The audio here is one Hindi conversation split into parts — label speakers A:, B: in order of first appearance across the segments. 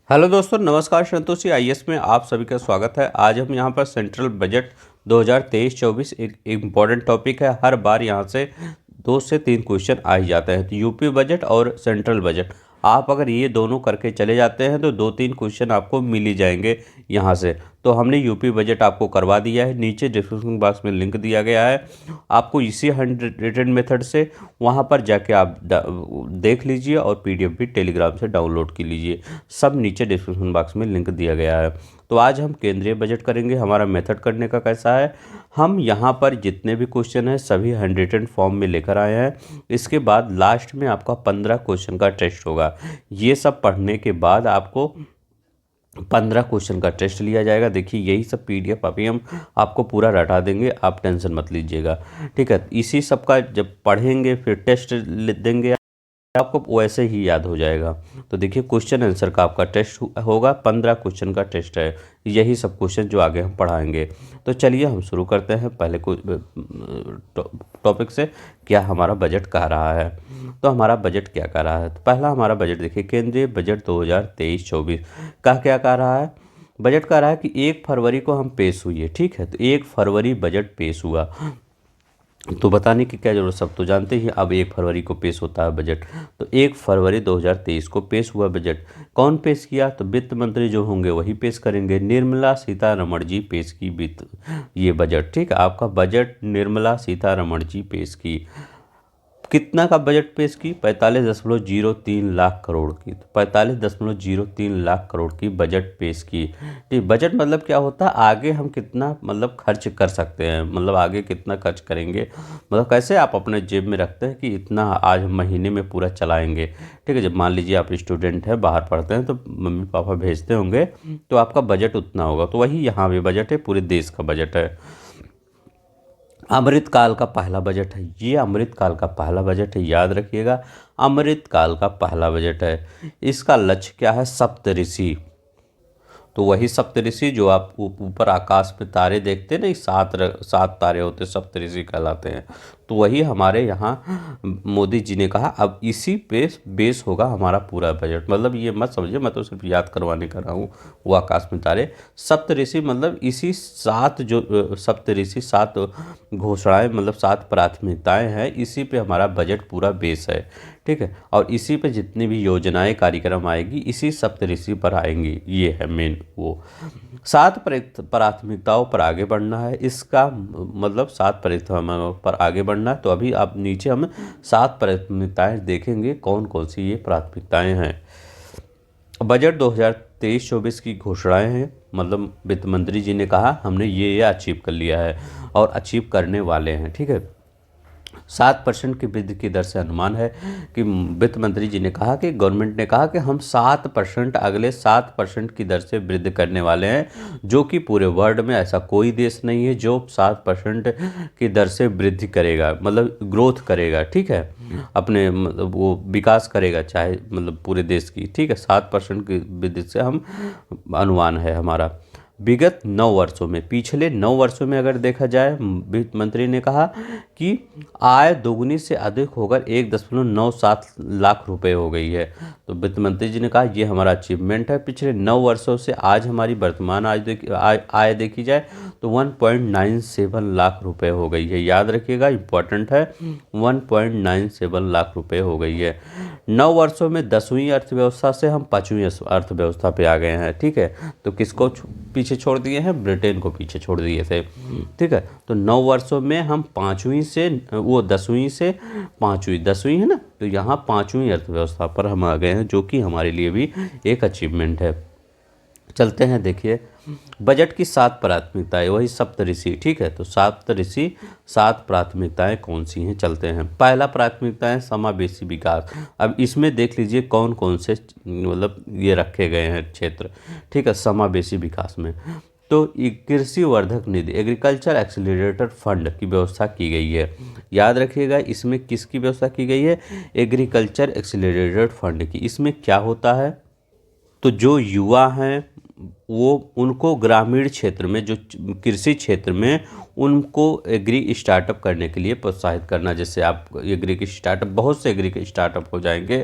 A: हेलो दोस्तों, नमस्कार। संतोषी आईएएस में आप सभी का स्वागत है। आज हम यहाँ पर सेंट्रल बजट 2023-24 एक इम्पॉर्टेंट टॉपिक है। हर बार यहाँ से 2 से 3 क्वेश्चन आ ही जाते हैं। तो यूपी बजट और सेंट्रल बजट आप अगर ये दोनों करके चले जाते हैं तो 2-3 क्वेश्चन आपको मिल ही जाएंगे यहाँ से। तो हमने यूपी बजट आपको करवा दिया है, नीचे डिस्क्रिप्शन बॉक्स में लिंक दिया गया है। आपको इसी हैंड रिटन मेथड से वहाँ पर जाके आप देख लीजिए और पीडीएफ भी टेलीग्राम से डाउनलोड कर लीजिए। सब नीचे डिस्क्रिप्शन बॉक्स में लिंक दिया गया है। तो आज हम केंद्रीय बजट करेंगे। हमारा मेथड करने का कैसा है, हम यहाँ पर जितने भी क्वेश्चन हैं सभी हैंड रिटन फॉर्म में लेकर आए हैं। इसके बाद लास्ट में आपका 15 क्वेश्चन का टेस्ट होगा। ये सब पढ़ने के बाद आपको 15 क्वेश्चन का टेस्ट लिया जाएगा। देखिए यही सब पीडीएफ अभी हम आपको पूरा रटा देंगे, आप टेंशन मत लीजिएगा, ठीक है। इसी सब का जब पढ़ेंगे फिर टेस्ट देंगे, आपको वैसे ही याद हो जाएगा। तो देखिए क्वेश्चन आंसर का आपका टेस्ट होगा, 15 क्वेश्चन का टेस्ट है। यही सब क्वेश्चन जो आगे हम पढ़ाएंगे। तो चलिए हम शुरू करते हैं पहले टॉपिक से। क्या हमारा बजट कह रहा है, तो हमारा बजट क्या कह रहा है। तो पहला हमारा बजट देखिए, केंद्रीय बजट 2023-24 का क्या कह रहा है। बजट कह रहा है कि 1 फरवरी को हम पेश हुई है, ठीक है। तो 1 फरवरी बजट पेश हुआ, तो बताने की क्या जरूरत, सब तो जानते ही। अब 1 फरवरी को पेश होता है बजट, तो 1 फरवरी 2023 को पेश हुआ बजट। कौन पेश किया, तो वित्त मंत्री जो होंगे वही पेश करेंगे। निर्मला सीतारमण जी पेश की वित्त ये बजट, ठीक है। आपका बजट निर्मला सीतारमण जी पेश की। कितना का बजट पेश की, 45.03 लाख करोड़ की। तो 45.03 लाख करोड़ की बजट पेश की, ठीक। बजट मतलब क्या होता है, आगे हम कितना मतलब खर्च कर सकते हैं, मतलब आगे कितना खर्च करेंगे, मतलब कैसे आप अपने जेब में रखते हैं कि इतना आज हम महीने में पूरा चलाएंगे, ठीक है। जब मान लीजिए आप स्टूडेंट हैं, बाहर पढ़ते हैं, तो मम्मी पापा भेजते होंगे, तो आपका बजट उतना होगा। तो वही यहाँ भी बजट है, पूरे देश का बजट है। अमृतकाल का पहला बजट है ये, अमृतकाल का पहला बजट है, याद रखिएगा। अमृतकाल का पहला बजट है। इसका लक्ष्य क्या है, सप्तऋषि। तो वही सप्तऋषि जो आप ऊपर आकाश में तारे देखते हैं ना, 7 तारे होते हैं, सप्तऋषि कहलाते हैं। तो वही हमारे यहाँ मोदी जी ने कहा अब इसी पे बेस होगा हमारा पूरा बजट। मतलब ये मत समझिए मैं तो सिर्फ याद करवाने कर रहा हूँ। वो आकाश में तारे सप्तऋषि मतलब इसी 7 जो सप्तऋषि 7 घोषणाएं मतलब 7 प्राथमिकताएं हैं, इसी पे हमारा बजट पूरा बेस है, ठीक है। और इसी पे जितनी भी योजनाएं कार्यक्रम आएगी इसी सप्तऋषि पर आएंगी। ये है मेन वो 7 प्राथमिकताओं पर आगे बढ़ना है। इसका मतलब 7 प्राथमिकताओं पर आगे बढ़ना है। तो अभी आप नीचे हम 7 प्राथमिकताएं देखेंगे, कौन कौन सी ये प्राथमिकताएं हैं। बजट 2023-24 की घोषणाएं हैं, मतलब वित्त मंत्री जी ने कहा हमने ये अचीव कर लिया है और अचीव करने वाले हैं, ठीक है। 7% की वृद्धि की दर से अनुमान है कि वित्त मंत्री जी ने कहा कि गवर्नमेंट ने कहा कि हम 7% अगले 7% की दर से वृद्धि करने वाले हैं, जो कि पूरे वर्ल्ड में ऐसा कोई देश नहीं है जो 7% की दर से वृद्धि करेगा, मतलब ग्रोथ करेगा, ठीक है। अपने मतलब वो विकास करेगा, चाहे मतलब पूरे देश की, ठीक है। 7% की वृद्धि से हम अनुमान है हमारा। विगत 9 वर्षों में, पिछले 9 वर्षों में अगर देखा जाए, वित्त मंत्री ने कहा कि आय दोगुनी से अधिक होकर 1.97 लाख रुपए हो गई है। तो वित्त मंत्री जी ने कहा ये हमारा अचीवमेंट है। पिछले 9 वर्षों से आज हमारी वर्तमान आय देखी जाए तो 1.97 लाख रुपए हो गई है। याद रखिएगा, इंपॉर्टेंट है, 1.97 लाख रुपए हो गई है। 9 वर्षों में 10वीं अर्थव्यवस्था से हम 5वीं अर्थव्यवस्था पे आ गए हैं, ठीक है। तो किसको पीछे छोड़ दिए हैं, ब्रिटेन को पीछे छोड़ दिए थे, ठीक है। तो 9 वर्षों में हम 5वीं से वो 10वीं से 5वीं, 10वीं है ना, तो यहाँ 5वीं अर्थव्यवस्था पर हम आ गए हैं, जो कि हमारे लिए भी एक अचीवमेंट है। चलते हैं, देखिए बजट की 7 प्राथमिकताएं, वही सप्तऋषि, ठीक है। तो सप्तऋषि 7 प्राथमिकताएं कौन सी हैं, चलते हैं। पहला प्राथमिकता है समावेशी विकास। अब इसमें देख लीजिए कौन कौन से मतलब ये रखे गए हैं क्षेत्र, ठीक है, समावेशी विकास में। तो कृषि वर्धक निधि, एग्रीकल्चर एक्सीलरेटर फंड की व्यवस्था की गई है। याद रखिएगा, इसमें किसकी व्यवस्था की गई है, एग्रीकल्चर एक्सीलरेटर फंड की। इसमें क्या होता है, तो जो युवा हैं वो उनको ग्रामीण क्षेत्र में जो कृषि क्षेत्र में उनको एग्री स्टार्टअप करने के लिए प्रोत्साहित करना। जैसे आप एग्री के स्टार्टअप, बहुत से एग्री के स्टार्टअप हो जाएंगे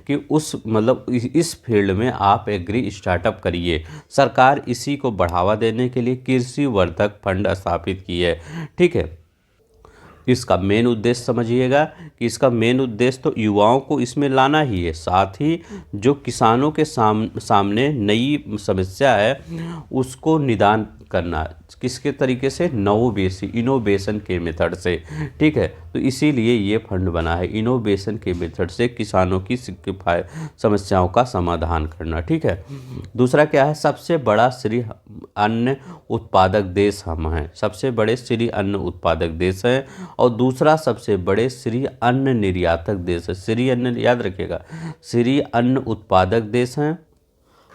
A: कि उस मतलब इस फील्ड में आप एग्री स्टार्टअप करिए। सरकार इसी को बढ़ावा देने के लिए कृषि वर्धक फंड स्थापित की है। ठीक है, इसका मेन उद्देश्य समझिएगा कि इसका मेन उद्देश्य तो युवाओं को इसमें लाना ही है, साथ ही जो किसानों के सामने नई समस्या है उसको निदान करना। किसके तरीके से? इनोवेशन के मेथड से। ठीक है, तो इसीलिए ये फंड बना है, इनोवेशन के मेथड से किसानों की समस्याओं का समाधान करना। ठीक है, दूसरा क्या है? सबसे बड़ा श्री अन्न उत्पादक देश हम हैं, सबसे बड़े श्री अन्न उत्पादक देश हैं। और दूसरा सबसे बड़े श्री अन्न निर्यातक देश है। श्री अन्न याद रखिएगा, श्री अन्न उत्पादक देश हैं।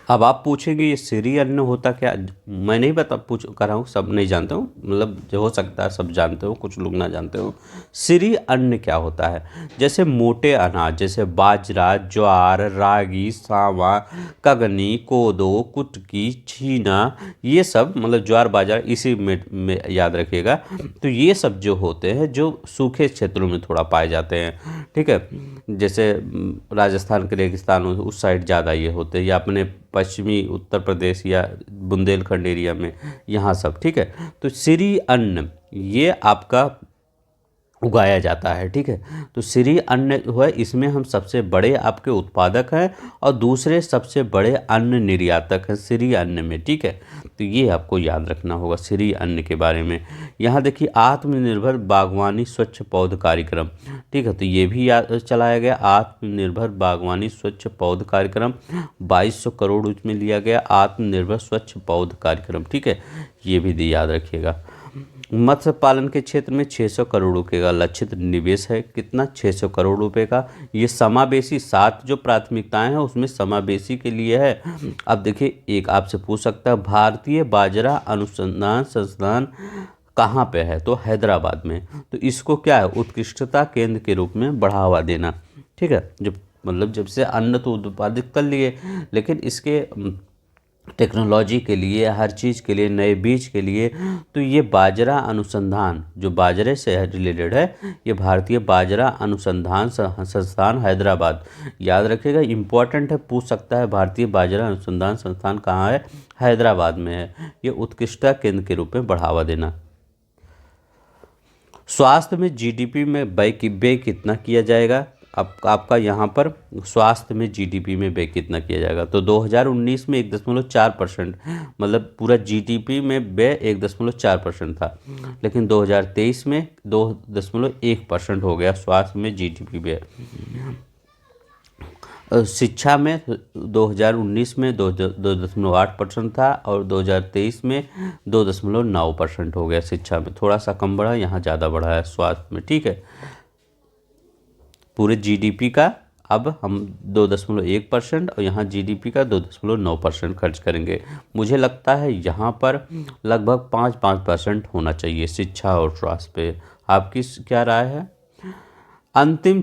A: अब आप पूछेंगे ये श्री अन्न होता क्या? मैं नहीं पूछ कर रहा हूँ, सब नहीं जानते हूँ, मतलब जो हो सकता है सब जानते हो, कुछ लोग ना जानते हो। श्री अन्न क्या होता है? जैसे मोटे अनाज, जैसे बाजरा, ज्वार, रागी, सांवा, कगनी, कोदो, कुटकी, छीना, ये सब मतलब ज्वार बाजरा इसी में याद रखिएगा। तो ये सब जो होते हैं जो सूखे क्षेत्रों में थोड़ा पाए जाते हैं। ठीक है, जैसे राजस्थान के रेगिस्तान उस साइड ज़्यादा ये होते हैं, या अपने पश्चिमी उत्तर प्रदेश या बुंदेलखंड एरिया में, यहाँ सब। ठीक है, तो श्री अन्न ये आपका उगाया जाता है। ठीक है, तो श्री अन्न है, इसमें हम सबसे बड़े आपके उत्पादक हैं और दूसरे सबसे बड़े अन्न निर्यातक हैं श्री अन्न में। ठीक है, तो ये आपको याद रखना होगा श्री अन्न के बारे में। यहाँ देखिए आत्मनिर्भर बागवानी स्वच्छ पौध कार्यक्रम। ठीक है, तो ये भी याद चलाया गया, आत्मनिर्भर बागवानी स्वच्छ पौध कार्यक्रम 2200 करोड़ उसमें लिया गया, आत्मनिर्भर स्वच्छ पौध कार्यक्रम। ठीक है, ये भी याद रखिएगा। मत्स्य पालन के क्षेत्र में 600 करोड़ रुपए का लक्षित निवेश है। कितना? 600 करोड़ रुपए का। ये समावेशी 7 जो प्राथमिकताएं हैं उसमें समावेशी के लिए है। अब देखिए एक आपसे पूछ सकता है भारतीय बाजरा अनुसंधान संस्थान कहाँ पे है? तो हैदराबाद में। तो इसको क्या है? उत्कृष्टता केंद्र के रूप में बढ़ावा देना। ठीक है, जब से अन्न तो उत्पादित कर लिए, लेकिन इसके टेक्नोलॉजी के लिए, हर चीज़ के लिए, नए बीज के लिए, तो ये बाजरा अनुसंधान जो बाजरे से रिलेटेड है, ये भारतीय बाजरा अनुसंधान संस्थान हैदराबाद। याद रखिएगा, इम्पोर्टेंट है, पूछ सकता है भारतीय बाजरा अनुसंधान संस्थान कहाँ है? हैदराबाद में है। ये उत्कृष्टता केंद्र के रूप में बढ़ावा देना। स्वास्थ्य में जीडीपी में व्यय कितना किया जाएगा? आपका यहाँ पर स्वास्थ्य में जीडीपी में व्यय कितना किया जाएगा? तो 2019 में 1.4%, मतलब पूरा जीडीपी में व्यय 1.4% था, लेकिन 2023 में 2.1% हो गया स्वास्थ्य में जीडीपी व्यय। शिक्षा में 2019 में 2.8% था और 2023 में 2.9% हो गया। शिक्षा में थोड़ा सा कम बढ़ा, यहाँ ज़्यादा बढ़ा है स्वास्थ्य में। ठीक है, पूरे जीडीपी का अब हम 2.1% और यहाँ जीडीपी का 2.9% खर्च करेंगे। मुझे लगता है यहाँ पर लगभग 5% होना चाहिए शिक्षा और स्वास्थ्य पे। आपकी क्या राय है? अंतिम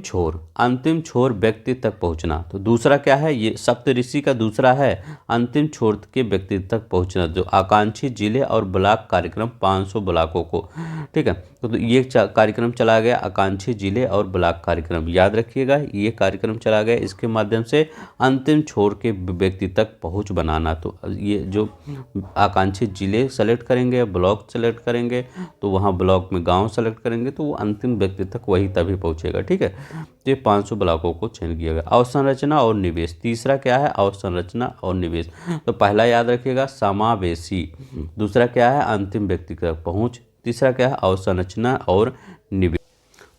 A: छोर व्यक्ति तक पहुंचना। तो दूसरा क्या है? ये सप्तऋषि का दूसरा है अंतिम छोर के व्यक्ति तक पहुंचना, जो आकांक्षी जिले और ब्लॉक कार्यक्रम 500 ब्लॉकों को। ठीक है, तो ये कार्यक्रम चला गया, आकांक्षी जिले और ब्लॉक कार्यक्रम। याद रखिएगा, ये कार्यक्रम चला गया, इसके माध्यम से अंतिम छोर के व्यक्ति तक पहुँच बनाना। तो ये जो आकांक्षी जिले सेलेक्ट करेंगे, ब्लॉक सेलेक्ट करेंगे, तो वहाँ ब्लॉक में गाँव सेलेक्ट करेंगे, तो वो अंतिम व्यक्ति तक वही तभी पहुँचेगा। ठीक है, तो ये 500 ब्लॉकों को चयन किया गया। अवसंरचना और निवेश, तीसरा क्या है? अवसंरचना और निवेश। तो पहला याद रखिएगा समावेशी, दूसरा क्या है? अंतिम व्यक्ति तक पहुंच, तीसरा क्या है? अवसंरचना और निवेश।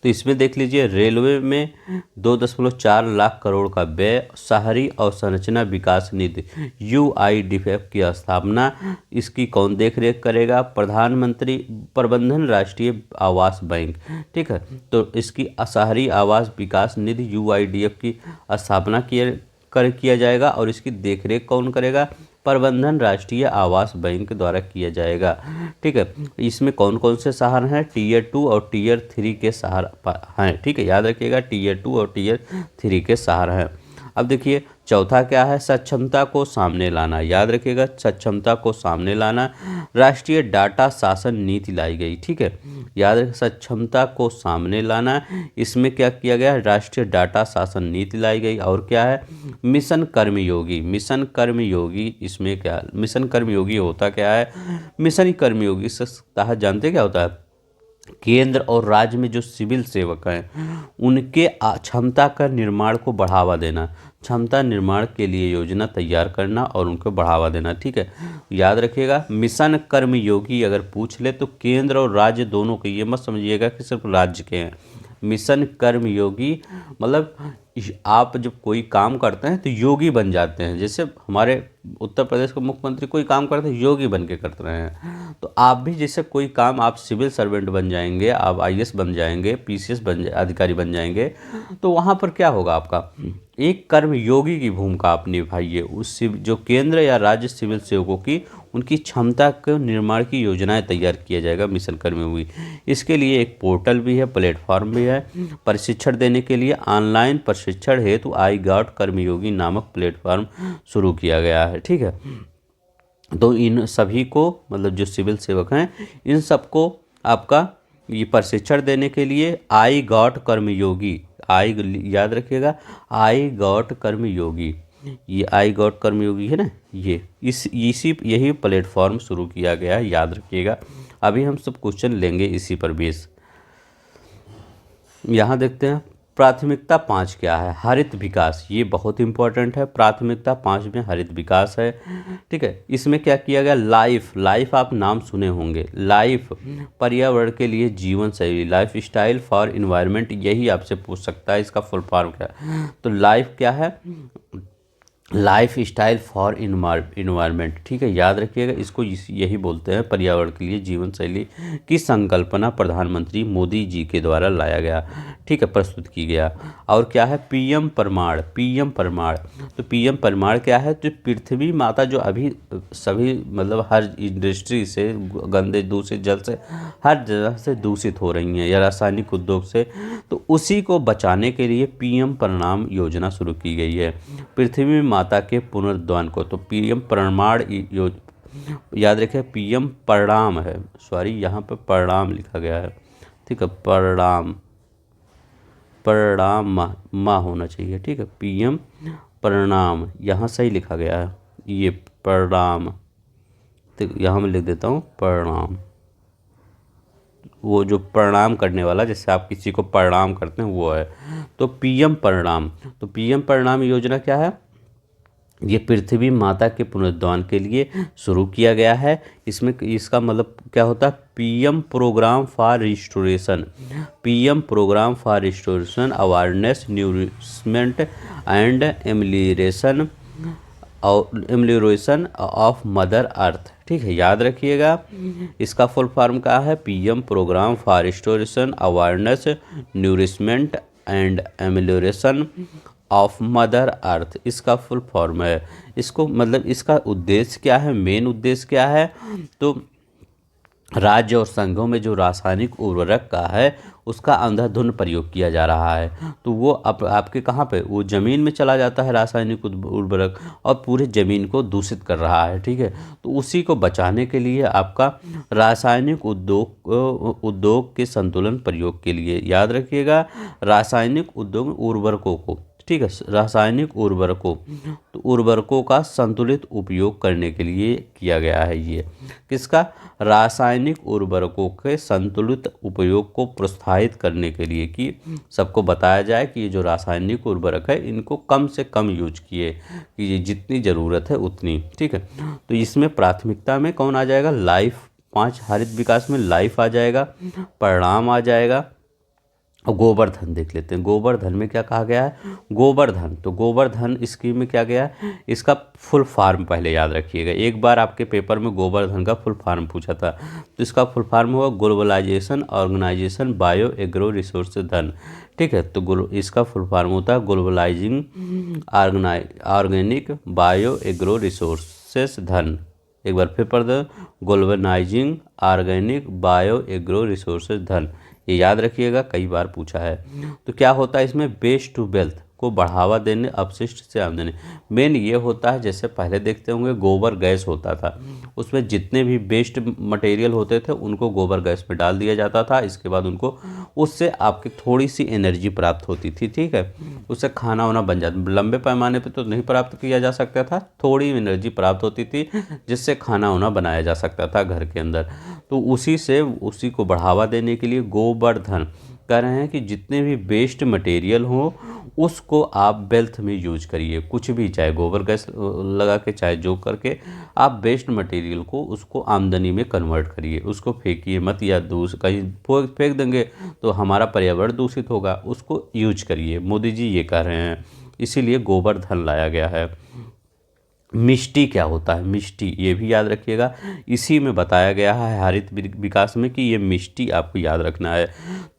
A: तो इसमें देख लीजिए रेलवे में 2.4 लाख करोड़ का व्यय, शहरी अवसंरचना विकास निधि UIDF की स्थापना, इसकी कौन देख रेख करेगा? प्रधानमंत्री प्रबंधन राष्ट्रीय आवास बैंक। ठीक है, तो इसकी शहरी आवास विकास निधि UIDF की स्थापना किया जाएगा और इसकी देखरेख कौन करेगा? प्रबंधन राष्ट्रीय आवास बैंक द्वारा किया जाएगा। ठीक है, इसमें कौन कौन से शहर हैं? Tier 2 और Tier 3 के शहर हैं। ठीक है, याद रखिएगा Tier 2 और Tier 3 के शहर हैं। अब देखिए चौथा क्या है, सक्षमता को सामने लाना, याद रखिएगा सक्षमता को सामने लाना। राष्ट्रीय डाटा शासन नीति लाई गई, ठीक है, याद रखिए सक्षमता को सामने लाना। इसमें क्या किया गया, राष्ट्रीय डाटा शासन नीति लाई गई। और क्या है, मिशन कर्मयोगी, मिशन कर्मयोगी, इसमें क्या, मिशन कर्मयोगी होता क्या है, मिशन कर्मयोगी से तहत जानते क्या होता है, केंद्र और राज्य में जो सिविल सेवक हैं उनके क्षमता का निर्माण को बढ़ावा देना, क्षमता निर्माण के लिए योजना तैयार करना और उनको बढ़ावा देना, ठीक है। याद रखिएगा मिशन कर्मयोगी अगर पूछ ले तो केंद्र और राज्य दोनों के, ये मत समझिएगा कि सिर्फ राज्य के हैं। मिशन कर्मयोगी मतलब आप जब कोई काम करते हैं तो योगी बन जाते हैं, जैसे हमारे उत्तर प्रदेश के मुख्यमंत्री कोई काम करते हैं योगी बन के करते रहे हैं, तो आप भी जैसे कोई काम, आप सिविल सर्वेंट बन जाएंगे, आप आईएएस बन जाएंगे, पीसीएस अधिकारी बन जाएंगे, तो वहाँ पर क्या होगा, आपका एक कर्मयोगी की भूमिका आप निभाइए। उस जो केंद्र या राज्य सिविल सेवकों की उनकी क्षमता के निर्माण की योजनाएं तैयार किया जाएगा मिशन कर्मयोगी। इसके लिए एक पोर्टल भी है, प्लेटफॉर्म भी है। प्रशिक्षण देने के लिए ऑनलाइन प्रशिक्षण हेतु आई गॉट कर्मयोगी नामक प्लेटफॉर्म शुरू किया गया है, ठीक है। तो इन सभी को मतलब जो सिविल सेवक हैं इन सबको आपका ये प्रशिक्षण देने के लिए आई गॉट कर्मयोगी, आई याद रखिएगा आई गॉट कर्मयोगी, ये आई गॉट कर्मयोगी है ना, ये यही प्लेटफॉर्म शुरू किया गया है, याद रखिएगा। अभी हम सब क्वेश्चन लेंगे इसी पर बेस। यहाँ देखते हैं प्राथमिकता 5 क्या है, हरित विकास, ये बहुत इंपॉर्टेंट है। प्राथमिकता 5 में हरित विकास है, ठीक है। इसमें क्या किया गया, लाइफ आप नाम सुने होंगे, लाइफ पर्यावरण के लिए जीवन शैली, लाइफ स्टाइल फॉर इन्वायरमेंट, यही आपसे पूछ सकता है इसका फुल फॉर्म क्या है। तो लाइफ क्या है, लाइफ स्टाइल फॉर इन्वायरमेंट, ठीक है, याद रखिएगा इसको, यही बोलते हैं पर्यावरण के लिए जीवन शैली की संकल्पना प्रधानमंत्री मोदी जी के द्वारा लाया गया, ठीक है, प्रस्तुत की गया। और क्या है, पीएम प्रमाण, पीएम प्रमाण, तो पीएम प्रमाण क्या है, तो पृथ्वी माता जो अभी सभी मतलब हर इंडस्ट्री से, गंदे दूषित जल से, हर जगह से दूषित हो रही हैं या रासायनिक उद्योग से, तो उसी को बचाने के लिए पीएम प्रणाम योजना शुरू की गई है, पृथ्वी माता के पुनरुद्धार को। तो पीएम प्रमाण याद रखें, पीएम प्रणाम है, सॉरी यहाँ पे प्रणाम लिखा गया है, ठीक है, प्रणाम माँ होना चाहिए, ठीक है, पीएम प्रणाम यहाँ सही लिखा गया है, ये प्रणाम, तो यहाँ मैं लिख देता हूँ प्रणाम, वो जो प्रणाम करने वाला, जैसे आप किसी को प्रणाम करते हैं वो है, तो पीएम प्रणाम। तो पीएम प्रणाम योजना क्या है, ये पृथ्वी माता के पुनरुद्धार के लिए शुरू किया गया है। इसमें इसका मतलब क्या होता है, PM program for restoration, PM program for restoration awareness nourishment and amelioration of mother earth, ठीक है, याद रखिएगा इसका फुल फॉर्म क्या है, PM program for restoration awareness nourishment and amelioration of mother earth, इसका फुल फॉर्म है। इसको मतलब इसका उद्देश्य क्या है, मेन उद्देश्य क्या है, तो राज्य और संघों में जो रासायनिक उर्वरक का है उसका अंधाधुंध प्रयोग किया जा रहा है, तो वो आपके कहाँ पे, वो ज़मीन में चला जाता है रासायनिक उर्वरक और पूरे ज़मीन को दूषित कर रहा है, ठीक है। तो उसी को बचाने के लिए आपका रासायनिक उद्योग के संतुलन प्रयोग के लिए, याद रखिएगा रासायनिक उद्योग उर्वरकों को, ठीक है, रासायनिक उर्वरकों, तो उर्वरकों का संतुलित उपयोग करने के लिए किया गया है। ये किसका, रासायनिक उर्वरकों के संतुलित उपयोग को प्रोत्साहित करने के लिए, कि सबको बताया जाए कि ये जो रासायनिक उर्वरक है इनको कम से कम यूज किए, कि ये जितनी ज़रूरत है उतनी, ठीक है। तो इसमें प्राथमिकता में कौन आ जाएगा, लाइफ 5 हरित विकास में लाइफ आ जाएगा, परिणाम आ जाएगा, और गोवर्धन देख लेते हैं। गोवर्धन में क्या कहा गया है, गोवर्धन, तो गोवर्धन स्कीम में क्या गया है, इसका फुल फॉर्म पहले याद रखिएगा, एक बार आपके पेपर में गोवर्धन का फुल फॉर्म पूछा था, तो इसका फुल फॉर्म हुआ globalization organization bio agro resource धन, ठीक है। तो इसका फुल फॉर्म होता है globalizing organic bio agro resources धन, एक बार फिर पढ़ दो, globalizing organic bio agro resources धन, ये याद रखिएगा, कई बार पूछा है। तो क्या होता है इसमें, वेस्ट टू वेल्थ, को बढ़ावा देने अपशिष्ट से आमदनी। मेन ये होता है, जैसे पहले देखते होंगे गोबर गैस होता था, उसमें जितने भी वेस्ट मटेरियल होते थे उनको गोबर गैस में डाल दिया जाता था। इसके बाद उनको उससे आपकी थोड़ी सी एनर्जी प्राप्त होती थी, ठीक है, उससे खाना वाना बन जाता। लंबे पैमाने पे तो नहीं प्राप्त किया जा सकता था, थोड़ी एनर्जी प्राप्त होती थी जिससे खाना वाना बनाया जा सकता था घर के अंदर। तो उसी को बढ़ावा देने के लिए गोवर्धन कह रहे हैं कि जितने भी वेस्ट मटेरियल हो उसको आप वेल्थ में यूज करिए, कुछ भी, चाहे गोबर गैस लगा के, चाहे जो करके आप वेस्ट मटेरियल को उसको आमदनी में कन्वर्ट करिए, उसको फेंकिए मत, या कहीं फेंक देंगे तो हमारा पर्यावरण दूषित होगा, उसको यूज करिए। मोदी जी ये कह रहे हैं, इसीलिए गोवर्धन लाया गया है। मिष्टी क्या होता है? मिष्टी ये भी याद रखिएगा, इसी में बताया गया है हरित विकास में कि ये मिष्टी आपको याद रखना है।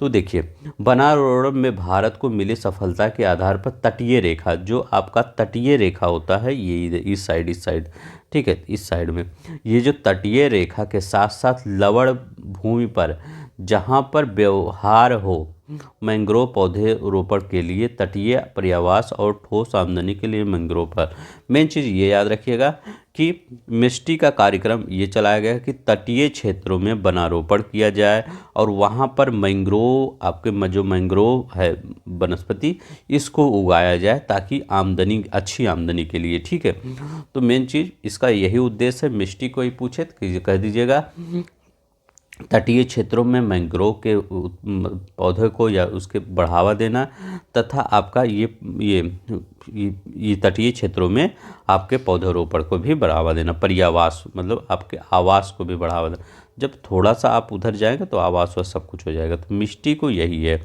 A: तो देखिए, बनावड़म में भारत को मिली सफलता के आधार पर तटीय रेखा, जो आपका तटीय रेखा होता है ये इस साइड, ठीक है, इस साइड में ये जो तटीय रेखा के साथ साथ लवण भूमि पर जहाँ पर व्यवहार हो मैंग्रोव पौधे रोपण के लिए, तटीय पर्यावास और ठोस आमदनी के लिए मैंग्रोव पर। मेन चीज़ ये याद रखिएगा कि मिष्टी का कार्यक्रम ये चलाया गया कि तटीय क्षेत्रों में वनारोपण किया जाए और वहाँ पर मैंग्रोव, आपके जो मैंग्रोव है वनस्पति, इसको उगाया जाए ताकि आमदनी, अच्छी आमदनी के लिए, ठीक है। तो मेन चीज़ इसका यही उद्देश्य है। मिष्टी कोई पूछे तो कह दीजिएगा तटीय क्षेत्रों में मैंग्रोव के पौधे को या उसके बढ़ावा देना, तथा आपका ये तटीय क्षेत्रों में आपके पौधरोपण को भी बढ़ावा देना। पर्यावास मतलब आपके आवास को भी बढ़ावा देना। जब थोड़ा सा आप उधर जाएंगे तो आवास व सब कुछ हो जाएगा। तो मिष्टी को यही है,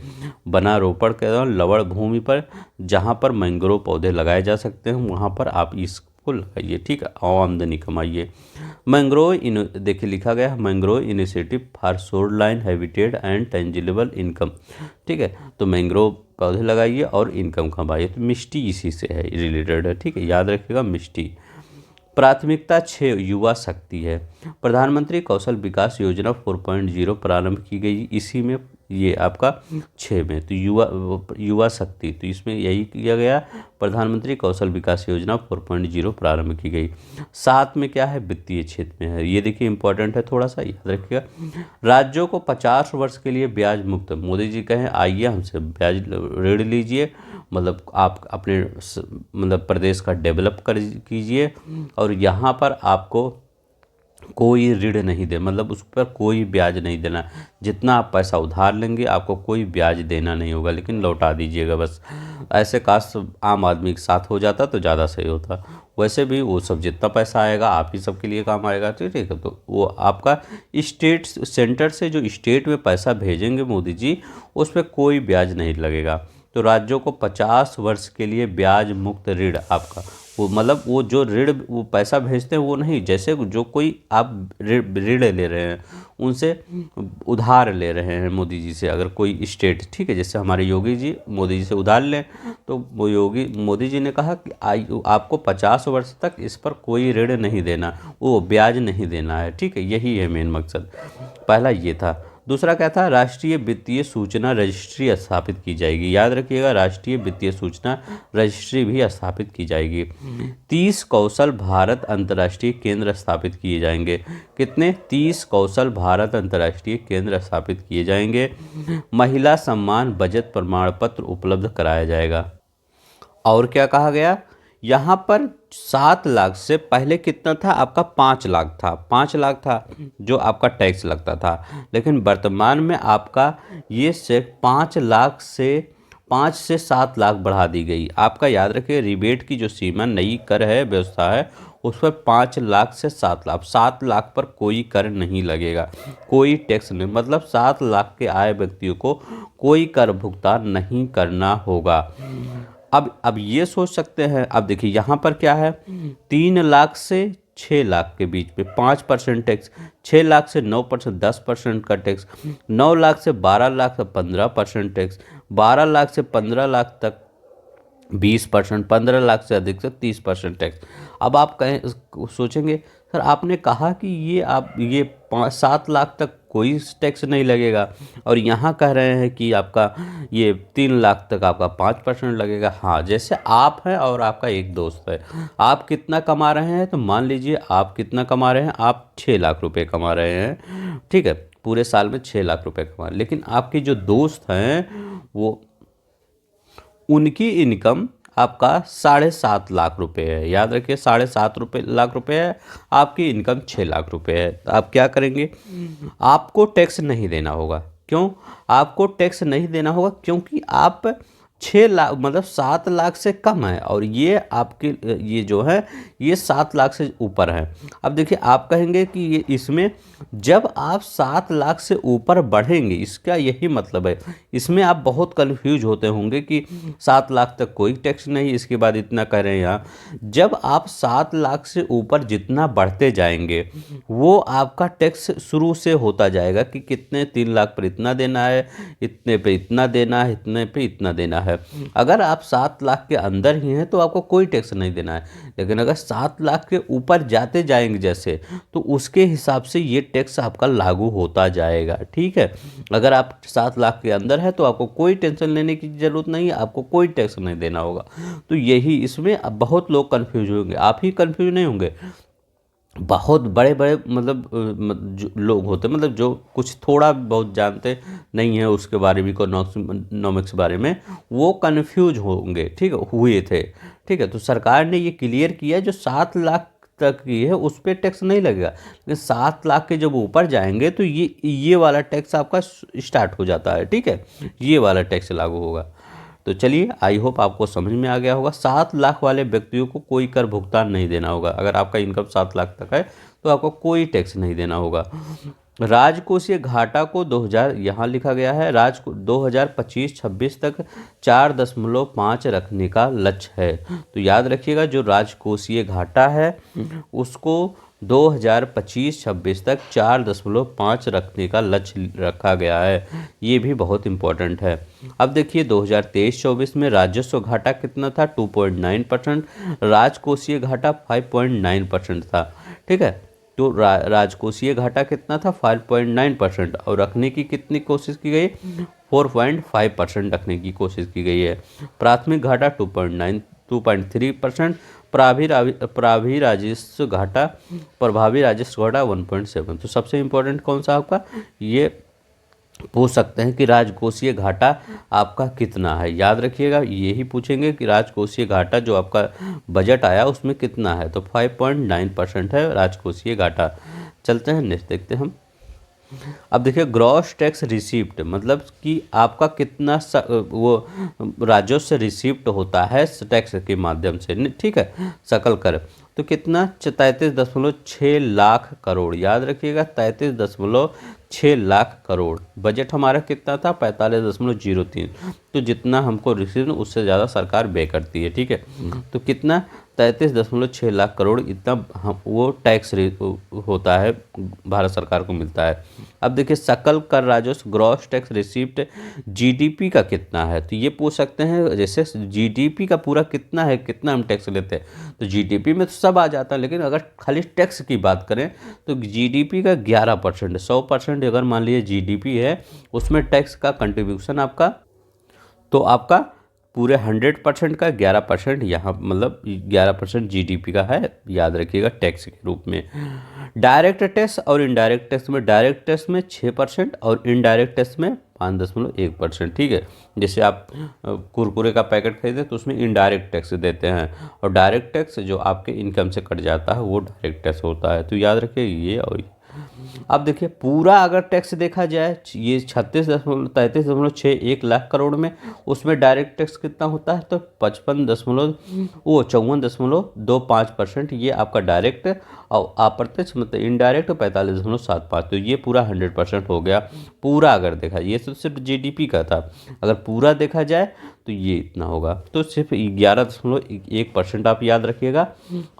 A: वनारोपण के दौरान लवण भूमि पर जहाँ पर मैंग्रोव पौधे लगाए जा सकते हैं वहाँ पर आप इसको लगाइए, ठीक है, और आमदनी कमाइए। मैंग्रोव देखिए लिखा गया है, mangrove initiative for shoreline habitat and tangible income, ठीक है। तो मैंग्रोव पौधे लगाइए और इनकम कमाइए। तो मिष्टी इसी से है, रिलेटेड है, ठीक है, याद रखिएगा मिष्टी। प्राथमिकता 6 युवा शक्ति है। प्रधानमंत्री कौशल विकास योजना 4.0 प्रारंभ की गई, इसी में ये आपका 6 में। तो युवा शक्ति, तो इसमें यही किया गया, प्रधानमंत्री कौशल विकास योजना 4.0 प्रारंभ की गई। 7 में क्या है? वित्तीय क्षेत्र में है। ये देखिए इंपॉर्टेंट है, थोड़ा सा याद रखिएगा। राज्यों को 50 वर्ष के लिए ब्याज मुक्त, मोदी जी कहें आइए हमसे ब्याज ऋण लीजिए, मतलब आप अपने मतलब प्रदेश का डेवलप कीजिए और यहाँ पर आपको कोई ऋण नहीं दे, मतलब उस पर कोई ब्याज नहीं देना। जितना आप पैसा उधार लेंगे आपको कोई ब्याज देना नहीं होगा, लेकिन लौटा दीजिएगा बस। ऐसे काश आम आदमी के साथ हो जाता तो ज़्यादा सही होता। वैसे भी वो सब जितना पैसा आएगा आप ही सबके लिए काम आएगा, ठीक है। तो वो आपका स्टेट सेंटर से जो स्टेट में पैसा भेजेंगे मोदी जी, उस पर कोई ब्याज नहीं लगेगा। तो राज्यों को 50 वर्ष के लिए ब्याज मुक्त ऋण आपका, वो मतलब वो जो ऋण वो पैसा भेजते हैं वो नहीं, जैसे जो कोई आप ऋण ले रहे हैं उनसे उधार ले रहे हैं मोदी जी से, अगर कोई स्टेट, ठीक है, जैसे हमारे योगी जी मोदी जी से उधार लें, तो वो मोदी जी ने कहा कि आपको 50 वर्ष तक इस पर कोई ऋण नहीं देना, वो ब्याज नहीं देना है, ठीक है। यही है मेन मकसद। पहला ये था। दूसरा क्या था? राष्ट्रीय वित्तीय सूचना रजिस्ट्री स्थापित की जाएगी। याद रखिएगा, राष्ट्रीय वित्तीय सूचना रजिस्ट्री भी स्थापित की जाएगी। 30 कौशल भारत अंतर्राष्ट्रीय केंद्र स्थापित किए जाएंगे। कितने? 30 कौशल भारत अंतर्राष्ट्रीय केंद्र स्थापित किए जाएंगे। महिला सम्मान बचत प्रमाण पत्र उपलब्ध कराया जाएगा। और क्या कहा गया? यहाँ पर 7 लाख से पहले कितना था आपका? 5 लाख था, 5 लाख था जो आपका टैक्स लगता था, लेकिन वर्तमान में आपका ये से 5 लाख से 7 लाख बढ़ा दी गई। आपका याद रखिए, रिबेट की जो सीमा नई कर है व्यवस्था है उस पर 5 लाख से 7 लाख, 7 लाख पर कोई कर नहीं लगेगा, कोई टैक्स नहीं, मतलब 7 लाख के आय व्यक्तियों को कोई कर भुगतान नहीं करना होगा। अब ये सोच सकते हैं, अब देखिए यहाँ पर क्या है, 3 लाख से 6 लाख के बीच में 5% टैक्स, 6 लाख से 9% 10% का टैक्स, 9 लाख से 12 लाख तक 15% टैक्स, 12 लाख से 15 लाख तक 20%, 15 लाख से अधिक से 30% टैक्स। अब आप कहें सोचेंगे सर आपने कहा कि ये 7 लाख तक कोई टैक्स नहीं लगेगा, और यहाँ कह रहे हैं कि आपका ये 3 लाख तक आपका 5% लगेगा। हाँ, जैसे आप हैं और आपका एक दोस्त है, आप कितना कमा रहे हैं, तो मान लीजिए आप कितना कमा रहे हैं, आप 6 लाख रुपए कमा रहे हैं, ठीक है, पूरे साल में 6 लाख रुपए कमा रहे हैं। लेकिन आपके जो दोस्त हैं वो, उनकी इनकम आपका 7.5 लाख रुपए है। याद रखिए, 7.5 लाख रुपए है, आपकी इनकम 6 लाख रुपए है। तो आप क्या करेंगे, आपको टैक्स नहीं देना होगा। क्यों आपको टैक्स नहीं देना होगा? क्योंकि आप 6 लाख मतलब 7 लाख से कम है, और ये आपके ये जो है ये 7 लाख से ऊपर है। अब देखिए, आप कहेंगे कि ये इसमें जब आप 7 लाख से ऊपर बढ़ेंगे, इसका यही मतलब है। इसमें आप बहुत कंफ्यूज होते होंगे कि 7 लाख तक कोई टैक्स नहीं, इसके बाद इतना कह रहे हैं यहाँ। जब आप 7 लाख से ऊपर जितना बढ़ते जाएंगे, वो आपका टैक्स शुरू से होता जाएगा कि कितने 3 लाख पर इतना देना है, इतने पे इतना देना है, इतने पे इतना देना है। अगर आप 7 लाख के अंदर ही हैं तो आपको कोई टैक्स नहीं देना है। लेकिन अगर 7 लाख के ऊपर जाते जाएंगे जैसे, तो उसके हिसाब से ये टैक्स आपका लागू होता जाएगा। ठीक है, अगर आप 7 लाख के अंदर है तो आपको कोई टेंशन लेने की ज़रूरत नहीं है, आपको कोई टैक्स नहीं देना होगा। तो यही इसमें अब बहुत लोग कन्फ्यूज होंगे, आप ही कन्फ्यूज नहीं होंगे, बहुत बड़े बड़े मतलब जो लोग होते हैं, मतलब जो कुछ थोड़ा बहुत जानते नहीं है उसके बारे में, इकोनॉमिक्स बारे में, वो कन्फ्यूज होंगे। ठीक है, हुए थे। ठीक है, तो सरकार ने ये क्लियर किया, जो 7 लाख तक की है उस पर टैक्स नहीं लगेगा, लेकिन 7 लाख के जब ऊपर जाएंगे तो ये वाला टैक्स आपका स्टार्ट हो जाता है। ठीक है, ये वाला टैक्स लागू होगा। तो चलिए, आई होप आपको समझ में आ गया होगा। 7 लाख वाले व्यक्तियों को कोई कर भुगतान नहीं देना होगा। अगर आपका इनकम 7 लाख तक है तो आपको कोई टैक्स नहीं देना होगा। राजकोषीय घाटा को 2000 यहाँ लिखा गया है, 2025-26 तक 4.5 रखने का लक्ष्य है। तो याद रखिएगा, जो राजकोषीय घाटा है उसको 2025-26 तक 4.5 रखने का लक्ष्य रखा गया है। ये भी बहुत इम्पोर्टेंट है। अब देखिए, 2023-24 में राजस्व घाटा कितना था? 2.9%। राजकोषीय घाटा 5.9% था। ठीक है, तो राजकोषीय घाटा कितना था? 5.9%, और रखने की कितनी कोशिश की गई? 4.5% रखने की कोशिश की गई है। प्राथमिक घाटा 2.3%। प्रभावी राजस्व घाटा 1.7। तो सबसे इम्पोर्टेंट कौन सा आपका, ये पूछ सकते हैं कि राजकोषीय घाटा आपका कितना है। याद रखिएगा, यही पूछेंगे कि राजकोषीय घाटा जो आपका बजट आया उसमें कितना है। तो 5.9% है राजकोषीय घाटा। चलते हैं नेक्स्ट, देखते हैं हम। अब देखिए, ग्रॉस टैक्स रिसीप्ट मतलब कि आपका कितना वो राजस्व रिसीप्ट होता है टैक्स के माध्यम से। ठीक है, सकल कर, तो कितना? 33.6 लाख करोड़। याद रखिएगा, 33.6 लाख करोड़। बजट हमारा कितना था? 45.03। तो जितना हमको रिसीव उससे ज़्यादा सरकार पे करती है। ठीक है, तो कितना? 33.6 लाख करोड़, इतना वो टैक्स होता है, भारत सरकार को मिलता है। अब देखिए, सकल कर राजस्व ग्रॉस टैक्स रिसीप्ट जीडीपी का कितना है। तो ये पूछ सकते हैं, जैसे जीडीपी का पूरा कितना है, कितना हम टैक्स लेते हैं, तो जीडीपी में तो सब आ जाता है। लेकिन अगर खाली टैक्स की बात करें तो जीडीपी का 11%, 100% अगर मान लीजिए जीडीपी है, उसमें टैक्स का कंट्रीब्यूशन आपका, तो आपका पूरे 100% का 11% यहाँ मतलब 11% जीडीपी का है। याद रखिएगा, टैक्स के रूप में। डायरेक्ट टैक्स और इनडायरेक्ट टैक्स में, डायरेक्ट टैक्स में 6% और इनडायरेक्ट टैक्स में 5.1%। ठीक है, जैसे आप कुरकुरे का पैकेट खरीदे तो उसमें इनडायरेक्ट टैक्स देते हैं, और डायरेक्ट टैक्स जो आपके इनकम से कट जाता है वो डायरेक्ट टैक्स होता है। तो याद रखिए ये और ये। अब देखिए, पूरा अगर टैक्स देखा जाए, ये 33.61 लाख करोड़ में, उसमें डायरेक्ट टैक्स कितना होता है? तो 54.25%। ये आपका डायरेक्ट, और अप्रत्यक्ष मतलब इनडायरेक्ट 45.75। तो ये पूरा 100% हो गया। पूरा अगर देखा, ये तो सिर्फ जीडीपी का था, अगर पूरा देखा जाए तो ये इतना होगा। तो सिर्फ 11.1% आप याद रखिएगा,